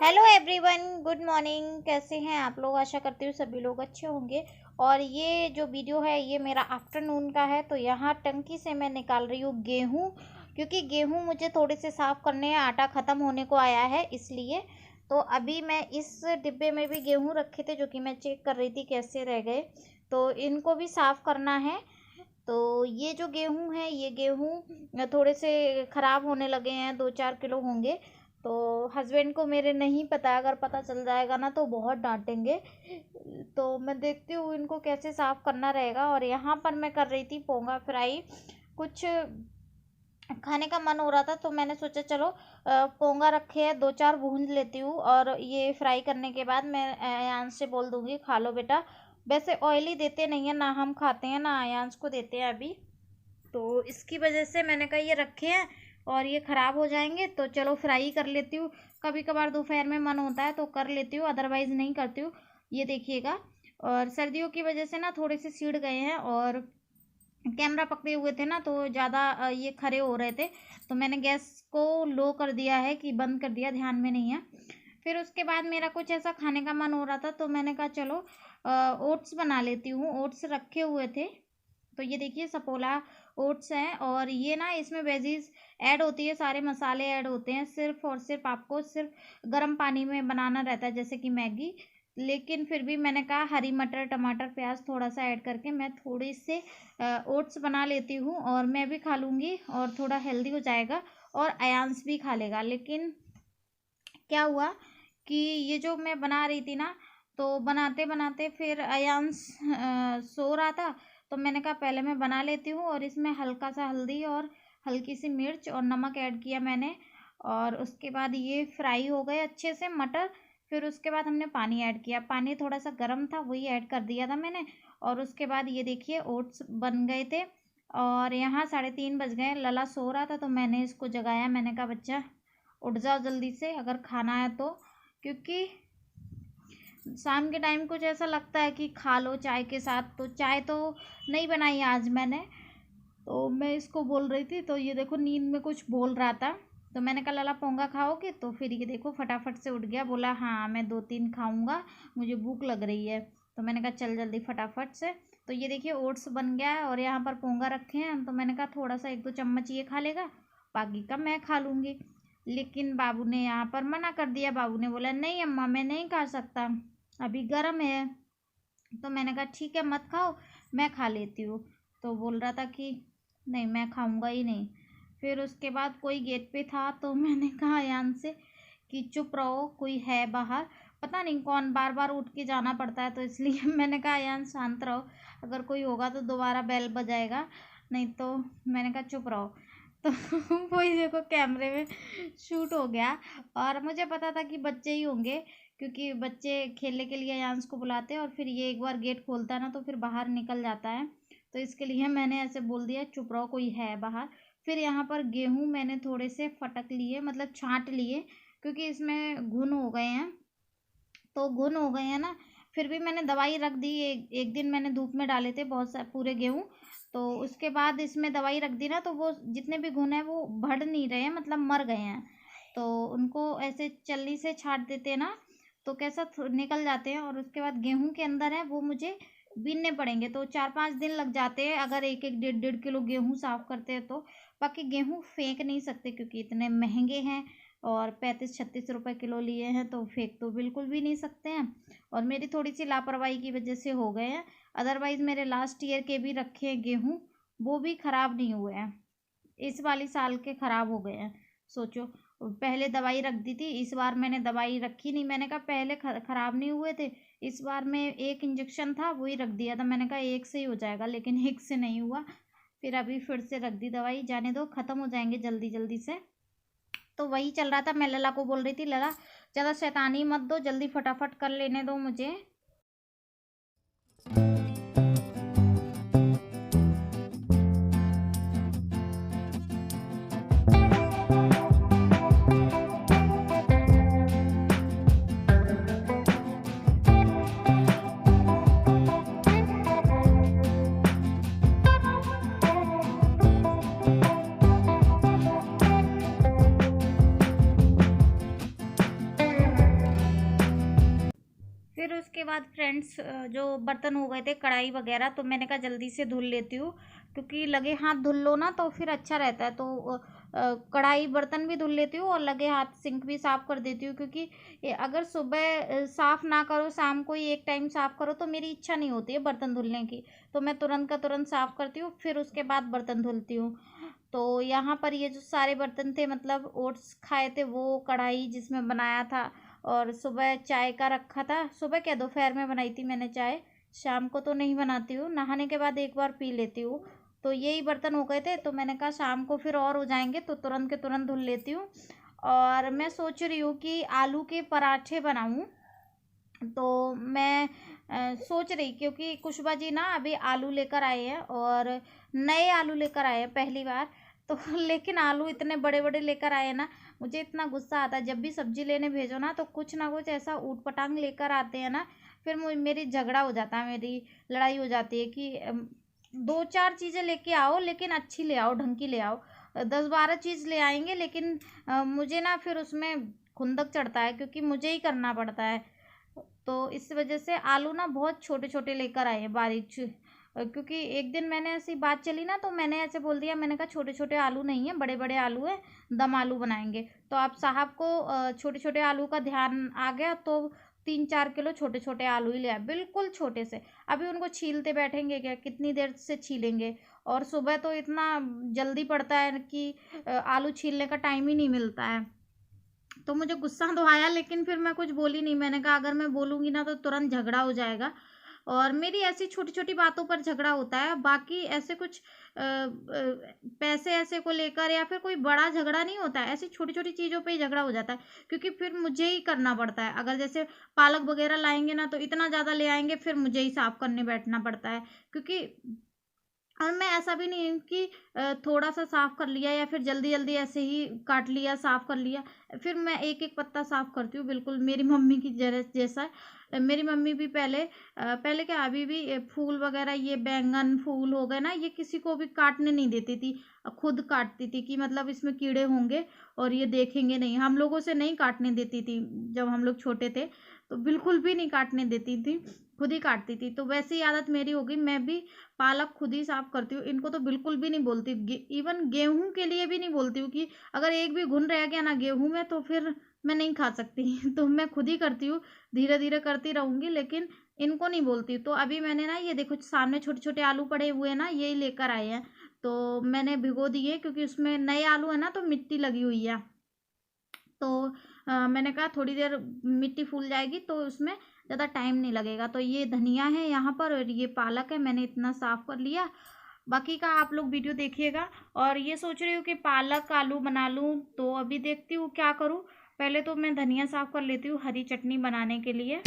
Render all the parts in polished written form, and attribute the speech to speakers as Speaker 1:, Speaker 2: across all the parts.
Speaker 1: Hello everyone, good morning. कैसे हैं आप लोग? आशा करती हूँ सभी लोग अच्छे होंगे। और ये जो वीडियो है ये मेरा आफ्टरनून का है। तो यहाँ टंकी से मैं निकाल रही हूँ गेहूँ, क्योंकि गेहूँ मुझे थोड़े से साफ़ करने हैं। आटा ख़त्म होने को आया है इसलिए। तो अभी मैं इस डिब्बे में भी गेहूँ रखे थे जो कि मैं चेक कर रही थी कैसे रह गए, तो इनको भी साफ़ करना है। तो ये जो गेहूँ है ये गेहूँ थोड़े से ख़राब होने लगे हैं, 2-4 किलो होंगे। तो हस्बैंड को मेरे नहीं पता, अगर पता चल जाएगा ना तो बहुत डांटेंगे। तो मैं देखती हूँ इनको कैसे साफ़ करना रहेगा। और यहाँ पर मैं कर रही थी पोंगा फ्राई। कुछ खाने का मन हो रहा था तो मैंने सोचा चलो पोंगा रखे हैं, 2-4 भून लेती हूँ और ये फ्राई करने के बाद मैं आयांश से बोल दूँगी खा लो बेटा। वैसे ऑयली देते नहीं है ना, हम खाते हैं ना आयांश को देते हैं अभी। तो इसकी वजह से मैंने कहा ये रखे हैं और ये ख़राब हो जाएंगे तो चलो फ्राई कर लेती हूँ। कभी कभार दोपहर में मन होता है तो कर लेती हूँ, अदरवाइज़ नहीं करती हूँ। ये देखिएगा। और सर्दियों की वजह से ना थोड़े से सीड़ गए हैं और कैमरा पकड़े हुए थे ना तो ज़्यादा ये खड़े हो रहे थे। तो मैंने गैस को लो कर दिया है कि बंद कर दिया, ध्यान में नहीं है। फिर उसके बाद मेरा कुछ ऐसा खाने का मन हो रहा था तो मैंने कहा चलो ओट्स बना लेती हूँ। ओट्स रखे हुए थे। तो ये देखिए सपोला ओट्स हैं और ये ना इसमें वेजीज ऐड होती है, सारे मसाले ऐड होते हैं। सिर्फ और सिर्फ आपको सिर्फ गर्म पानी में बनाना रहता है जैसे कि मैगी। लेकिन फिर भी मैंने कहा हरी मटर टमाटर प्याज थोड़ा सा ऐड करके मैं थोड़ी से ओट्स बना लेती हूँ और मैं भी खा लूँगी और थोड़ा हेल्दी हो जाएगा और अयांश भी खा लेगा। लेकिन क्या हुआ कि ये जो मैं बना रही थी ना तो बनाते बनाते फिर अयांश सो रहा था। तो मैंने कहा पहले मैं बना लेती हूँ और इसमें हल्का सा हल्दी और हल्की सी मिर्च और नमक ऐड किया मैंने। और उसके बाद ये फ्राई हो गए अच्छे से मटर। फिर उसके बाद हमने पानी ऐड किया, पानी थोड़ा सा गर्म था वही ऐड कर दिया था मैंने। और उसके बाद ये देखिए ओट्स बन गए थे। और यहाँ 3:30 बज गए, लला सो रहा था तो मैंने इसको जगाया। मैंने कहा बच्चा उठ जाओ जल्दी से अगर खाना है तो, क्योंकि शाम के टाइम कुछ ऐसा लगता है कि खा लो चाय के साथ। तो चाय तो नहीं बनाई आज मैंने। तो मैं इसको बोल रही थी तो ये देखो नींद में कुछ बोल रहा था। तो मैंने कहा लाला पोंगा खाओगे? तो फिर ये देखो फटाफट से उठ गया, बोला हाँ मैं 2-3 खाऊंगा, मुझे भूख लग रही है। तो मैंने कहा चल जल्दी फटाफट से। तो ये देखिए ओट्स बन गया है और यहाँ पर पोंगा रखे हैं। तो मैंने कहा थोड़ा सा 1-2 चम्मच ये खा लेगा, बाकी का मैं खा लूँगी। लेकिन बाबू ने यहाँ पर मना कर दिया। बाबू ने बोला नहीं अम्मा मैं नहीं खा सकता, अभी गर्म है। तो मैंने कहा ठीक है मत खाओ, मैं खा लेती हूँ। तो बोल रहा था कि नहीं मैं खाऊंगा ही नहीं। फिर उसके बाद कोई गेट पे था तो मैंने कहा अयान से कि चुप रहो, कोई है बाहर। पता नहीं कौन, बार बार उठ के जाना पड़ता है तो इसलिए मैंने कहा अयान शांत रहो, अगर कोई होगा तो दोबारा बेल बजाएगा, नहीं तो। मैंने कहा चुप रहो। तो वही देखो कैमरे में शूट हो गया। और मुझे पता था कि बच्चे ही होंगे, क्योंकि बच्चे खेलने के लिए अयांश को बुलाते हैं और फिर ये एक बार गेट खोलता है ना तो फिर बाहर निकल जाता है। तो इसके लिए मैंने ऐसे बोल दिया चुप रहो, कोई है बाहर। फिर यहाँ पर गेहूँ मैंने थोड़े से फटक लिए, मतलब छाँट लिए, क्योंकि इसमें घुन हो गए हैं। तो घुन हो गए हैं ना, फिर भी मैंने दवाई रख दी। एक दिन मैंने धूप में डाले थे बहुत सारे पूरे गेहूँ। तो उसके बाद इसमें दवाई रख दी ना तो वो जितने भी घुन है वो बढ़ नहीं रहे हैं, मतलब मर गए हैं। तो उनको ऐसे चल्ली से छाट देते हैं ना तो कैसा निकल जाते हैं। और उसके बाद गेहूं के अंदर है वो मुझे बीनने पड़ेंगे, तो 4-5 दिन लग जाते हैं अगर 1-1 डेढ़-डेढ़ किलो गेहूं साफ करते हैं तो। बाकी गेहूं फेंक नहीं सकते क्योंकि इतने महंगे हैं और 35-36 रुपए किलो लिए हैं, तो फेंक तो बिल्कुल भी नहीं सकते हैं। और मेरी थोड़ी सी लापरवाही की वजह से हो गए हैं, अदरवाइज़ मेरे लास्ट ईयर के भी रखे हैं गेहूँ, वो भी ख़राब नहीं हुए हैं। इस वाली साल के ख़राब हो गए हैं। सोचो, पहले दवाई रख दी थी, इस बार मैंने दवाई रखी नहीं। मैंने कहा पहले ख़राब नहीं हुए थे, इस बार में एक इंजेक्शन था वही रख दिया था। मैंने कहा एक से ही हो जाएगा, लेकिन एक से नहीं हुआ। फिर अभी फिर से रख दी दवाई, जाने दो ख़त्म हो जाएंगे जल्दी जल्दी से। तो वही चल रहा था। मैं लला को बोल रही थी लला ज़्यादा शैतानी मत दो, जल्दी फटाफट कर लेने दो मुझे। फिर उसके बाद फ्रेंड्स जो बर्तन हो गए थे कढ़ाई वगैरह, तो मैंने कहा जल्दी से धुल लेती हूँ, क्योंकि लगे हाथ धुल लो ना तो फिर अच्छा रहता है। तो कढ़ाई बर्तन भी धुल लेती हूँ और लगे हाथ सिंक भी साफ़ कर देती हूँ, क्योंकि अगर सुबह साफ़ ना करो, शाम को ही एक टाइम साफ़ करो, तो मेरी इच्छा नहीं होती है बर्तन धुलने की। तो मैं तुरंत का तुरंत साफ़ करती हूँ, फिर उसके बाद बर्तन धुलती हूँ। तो यहाँ पर ये जो सारे बर्तन थे, मतलब ओट्स खाए थे, वो कढ़ाई जिसमें बनाया था, और सुबह चाय का रखा था। सुबह क्या, दोपहर में बनाई थी मैंने चाय, शाम को तो नहीं बनाती हूँ, नहाने के बाद एक बार पी लेती हूँ। तो यही बर्तन हो गए थे, तो मैंने कहा शाम को फिर और हो जाएंगे, तो तुरंत के तुरंत धुल लेती हूँ। और मैं सोच रही हूँ कि आलू के पराठे बनाऊँ। तो मैं सोच रही, क्योंकि कुशबा जी ना अभी आलू लेकर आए हैं, और नए आलू लेकर आए हैं पहली बार। तो लेकिन आलू इतने बड़े बड़े लेकर आए हैं ना, मुझे इतना गुस्सा आता है जब भी सब्जी लेने भेजो ना, तो कुछ ना कुछ ऐसा ऊट पटांग लेकर आते हैं ना, फिर मेरी झगड़ा हो जाता है, मेरी लड़ाई हो जाती है कि दो चार चीज़ें लेके आओ, लेकिन अच्छी ले आओ, ढंग की ले आओ। 10-12 चीज़ ले आएंगे, लेकिन मुझे ना फिर उसमें खुंदक चढ़ता है, क्योंकि मुझे ही करना पड़ता है। तो इस वजह से आलू ना बहुत छोटे छोटे लेकर आए हैं, बारीक क्योंकि एक दिन मैंने ऐसी बात चली ना, तो मैंने ऐसे बोल दिया, मैंने कहा छोटे छोटे आलू नहीं है, बड़े बड़े आलू है, दम आलू बनाएंगे। तो आप साहब को छोटे छोटे आलू का ध्यान आ गया, तो 3-4 किलो छोटे छोटे आलू ही ले आए, बिल्कुल छोटे से। अभी उनको छीलते बैठेंगे क्या, कितनी देर से छीलेंगे। और सुबह तो इतना जल्दी पड़ता है कि आलू छीलने का टाइम ही नहीं मिलता है। तो मुझे गुस्सा तो आया, लेकिन फिर मैं कुछ बोली नहीं। मैंने कहा अगर मैं बोलूँगी ना तो तुरंत झगड़ा हो जाएगा, और मेरी ऐसी छोटी छोटी बातों पर झगड़ा होता है, बाकी ऐसे कुछ पैसे ऐसे को लेकर या फिर कोई बड़ा झगड़ा नहीं होता है, ऐसी छोटी छोटी चीज़ों पे ही झगड़ा हो जाता है, क्योंकि फिर मुझे ही करना पड़ता है। अगर जैसे पालक वगैरह लाएंगे ना, तो इतना ज़्यादा ले आएंगे, फिर मुझे ही साफ़ करने बैठना पड़ता है, क्योंकि और मैं ऐसा भी नहीं हूँ कि थोड़ा-सा साफ़ कर लिया या फिर जल्दी-जल्दी ऐसे ही काट लिया, साफ़ कर लिया। फिर मैं एक-एक पत्ता साफ़ करती हूँ, बिल्कुल मेरी मम्मी की जैसा। मेरी मम्मी भी पहले क्या, अभी भी फूल वग़ैरह, ये बैंगन, फूल हो गए ना, ये किसी को भी काटने नहीं देती थी। खुद काटती थी कि मतलब इसमें कीड़े होंगे और ये देखेंगे नहीं। हम लोगों से नहीं काटने देती थी, जब हम लोग छोटे थे, तो बिल्कुल भी नहीं काटने देती थी, खुद ही काटती थी। तो वैसे ही आदत मेरी हो गई, मैं भी पालक खुद ही साफ करती हूँ। इनको तो बिल्कुल भी नहीं बोलती, इवन गेहूं के लिए भी नहीं बोलती हूँ कि अगर एक भी घुन रह गया ना गेहूं में, तो फिर मैं नहीं खा सकती। तो मैं खुद ही करती हूँ, धीरे धीरे करती रहूंगी, लेकिन इनको नहीं बोलती। तो अभी मैंने ना, ये देखो सामने छोटे छोटे आलू पड़े हुए हैं ना, यही लेकर आए हैं, तो मैंने भिगो दिए, क्योंकि उसमें नए आलू है ना, तो मिट्टी लगी हुई है। तो मैंने कहा थोड़ी देर मिट्टी फूल जाएगी, तो उसमें ज़्यादा टाइम नहीं लगेगा। तो ये धनिया है यहाँ पर, और ये पालक है, मैंने इतना साफ़ कर लिया। बाकी का आप लोग वीडियो देखिएगा। और ये सोच रही हूँ कि पालक आलू बना लूँ, तो अभी देखती हूँ क्या करूँ। पहले तो मैं धनिया साफ़ कर लेती हूँ हरी चटनी बनाने के लिए।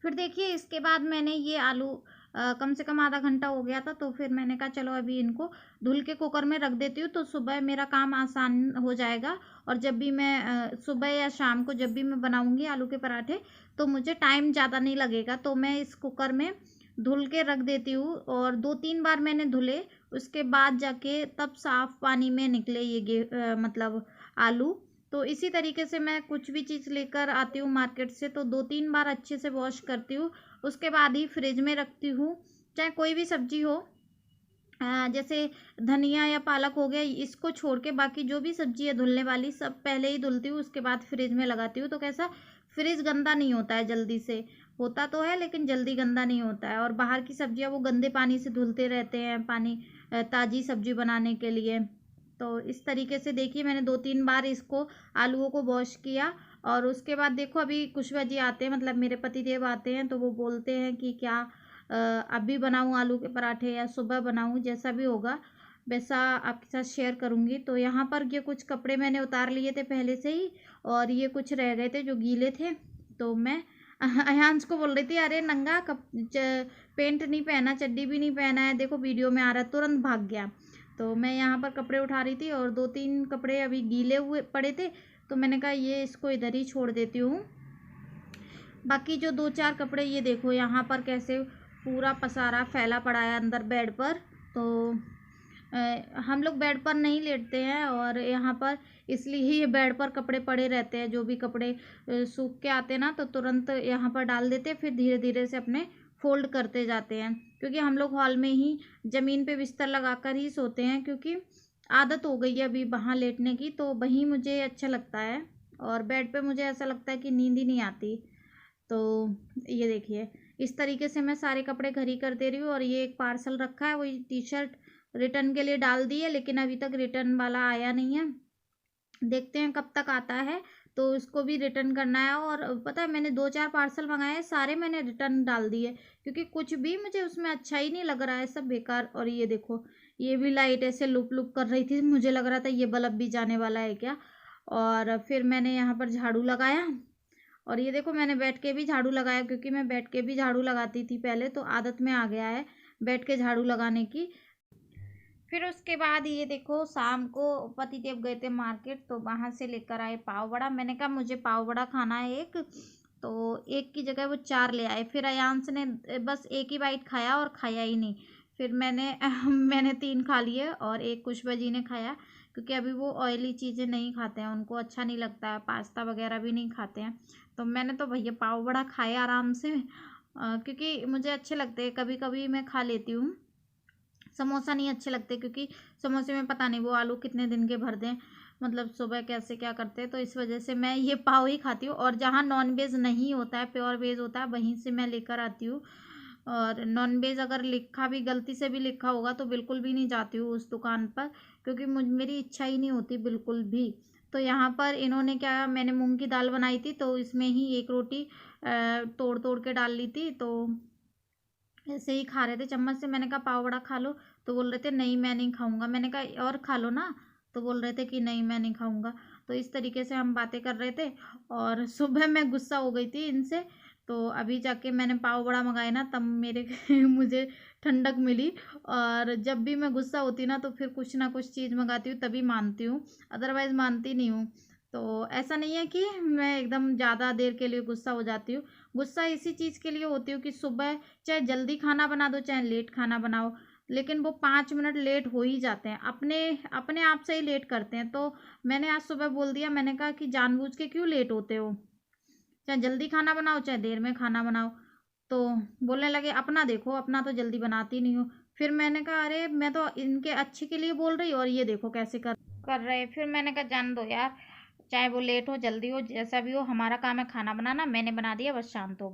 Speaker 1: फिर देखिए इसके बाद मैंने ये आलू कम से कम आधा घंटा हो गया था, तो फिर मैंने कहा चलो अभी इनको धुल के कुकर में रख देती हूँ, तो सुबह मेरा काम आसान हो जाएगा। और जब भी मैं सुबह या शाम को जब भी मैं बनाऊँगी आलू के पराठे, तो मुझे टाइम ज़्यादा नहीं लगेगा। तो मैं इस कुकर में धुल के रख देती हूँ, और 2-3 बार मैंने धुले, उसके बाद जाके तब साफ़ पानी में निकले ये मतलब आलू। तो इसी तरीके से मैं कुछ भी चीज़ लेकर आती हूँ मार्केट से, तो 2-3 बार अच्छे से वॉश करती हूँ, उसके बाद ही फ्रिज में रखती हूँ। चाहे कोई भी सब्जी हो, जैसे धनिया या पालक हो गया, इसको छोड़ के बाकी जो भी सब्जी है धुलने वाली, सब पहले ही धुलती हूँ, उसके बाद फ्रिज में लगाती हूँ। तो कैसा, फ्रिज गंदा नहीं होता है जल्दी से, होता तो है लेकिन जल्दी गंदा नहीं होता है। और बाहर की सब्जियाँ वो गंदे पानी से धुलते रहते हैं, पानी ताज़ी सब्जी बनाने के लिए। तो इस तरीके से देखिए मैंने 2-3 बार इसको आलूओं को वॉश किया। और उसके बाद देखो अभी कुशवा जी आते हैं, मतलब मेरे पतिदेव आते हैं, तो वो बोलते हैं कि क्या अभी बनाऊं आलू के पराठे या सुबह बनाऊं, जैसा भी होगा वैसा आपके साथ शेयर करूंगी। तो यहाँ पर ये कुछ कपड़े मैंने उतार लिए थे पहले से ही, और ये कुछ रह गए थे जो गीले थे, तो मैं अयांश को बोल रही थी अरे नंगा पेंट नहीं पहना, चड्डी भी नहीं पहना है, देखो वीडियो में आ रहा है, तुरंत भाग गया। तो मैं यहाँ पर कपड़े उठा रही थी और 2-3 कपड़े अभी गीले हुए पड़े थे, तो मैंने कहा ये इसको इधर ही छोड़ देती हूँ। बाकी जो 2-4 कपड़े ये देखो यहाँ पर कैसे पूरा पसारा फैला पड़ा है अंदर बेड पर। तो हम लोग बेड पर नहीं लेटते हैं और यहाँ पर इसलिए ही ये बेड पर कपड़े पड़े रहते हैं। जो भी कपड़े सूख के आते हैं ना तो तुरंत यहाँ पर डाल देते हैं, फिर धीरे धीरे से अपने फोल्ड करते जाते हैं। क्योंकि हम लोग हॉल में ही ज़मीन पे बिस्तर लगा कर ही सोते हैं, क्योंकि आदत हो गई है अभी वहाँ लेटने की, तो वहीं मुझे अच्छा लगता है। और बेड पे मुझे ऐसा लगता है कि नींद ही नहीं आती। तो ये देखिए इस तरीके से मैं सारे कपड़े घर ही कर दे रही हूँ। और ये एक पार्सल रखा है, वही टी शर्ट रिटर्न के लिए डाल दी है, लेकिन अभी तक रिटर्न वाला आया नहीं है। देखते हैं कब तक आता है, तो इसको भी रिटर्न करना है। और पता है मैंने 2-4 पार्सल मंगाए हैं, सारे मैंने रिटर्न डाल दिए, क्योंकि कुछ भी मुझे उसमें अच्छा ही नहीं लग रहा है, सब बेकार। और ये देखो ये भी लाइट ऐसे लुप लुप कर रही थी, मुझे लग रहा था ये बल्ब भी जाने वाला है क्या। और फिर मैंने यहाँ पर झाड़ू लगाया, और ये देखो मैंने बैठ के भी झाड़ू लगाया, क्योंकि मैं बैठ के भी झाड़ू लगाती थी पहले, तो आदत में आ गया है बैठ के झाड़ू लगाने की। फिर उसके बाद ये देखो शाम को पतिदेव गए थे मार्केट, तो वहाँ से लेकर आए पाव बड़ा। मैंने कहा मुझे पाव बड़ा खाना है एक, तो एक की जगह वो 4 ले आए। फिर अयांश ने बस एक ही बाइट खाया और खाया ही नहीं। फिर मैंने 3 खा लिए और एक कुशबा जी ने खाया, क्योंकि अभी वो ऑयली चीज़ें नहीं खाते हैं, उनको अच्छा नहीं लगता है, पास्ता वगैरह भी नहीं खाते हैं। तो मैंने तो भैया पाव बड़ा खाया आराम से, क्योंकि मुझे अच्छे लगते हैं, कभी कभी मैं खा लेती हूँ। समोसा नहीं अच्छे लगते, क्योंकि समोसे में पता नहीं वो आलू कितने दिन के भर दें, मतलब सुबह कैसे क्या करते हैं, तो इस वजह से मैं ये पाव ही खाती हूँ। और जहाँ नॉन वेज नहीं होता है, प्योर वेज होता है, वहीं से मैं लेकर आती हूँ। और नॉन वेज अगर लिखा भी, गलती से भी लिखा होगा, तो बिल्कुल भी नहीं जाती हूँ उस दुकान पर, क्योंकि मेरी इच्छा ही नहीं होती बिल्कुल भी। तो यहाँ पर इन्होंने क्या, मैंने मूंग की दाल बनाई थी, तो इसमें ही एक रोटी तोड़ तोड़ के डाल ली थी, तो ऐसे ही खा रहे थे चम्मच से। मैंने कहा पाव बड़ा खा लो, तो बोल रहे थे नहीं मैं नहीं खाऊंगा। मैंने कहा और खा लो ना, तो बोल रहे थे कि नहीं मैं नहीं खाऊंगा। तो इस तरीके से हम बातें कर रहे थे, और सुबह मैं गुस्सा हो गई थी इनसे। तो अभी जाके मैंने पाव बड़ा मंगाए ना, तब मेरे मुझे ठंडक मिली। और जब भी मैं गुस्सा होती ना, तो फिर कुछ ना कुछ चीज़ मंगाती हूँ, तभी मानती हूँ, अदरवाइज़ मानती नहीं हूँ। तो ऐसा नहीं है कि मैं एकदम ज़्यादा देर के लिए गुस्सा हो जाती हूँ। गुस्सा इसी चीज़ के लिए होती हूँ कि सुबह चाहे जल्दी खाना बना दो चाहे लेट खाना बनाओ, लेकिन वो 5 मिनट लेट हो ही जाते हैं, अपने अपने आप से ही लेट करते हैं। तो मैंने आज सुबह बोल दिया, मैंने कहा कि जानबूझ के क्यों लेट होते हो, चाहे जल्दी खाना बनाओ चाहे देर में खाना बनाओ। तो बोलने लगे अपना देखो, अपना तो जल्दी बनाती नहीं हो। फिर मैंने कहा अरे मैं तो इनके अच्छे के लिए बोल रही हूँ, और ये देखो कैसे कर रहे। फिर मैंने कहा जान दो यार, चाहे वो लेट हो जल्दी हो जैसा भी हो, हमारा काम है खाना बनाना, मैंने बना दिया बस, शांत हो गई।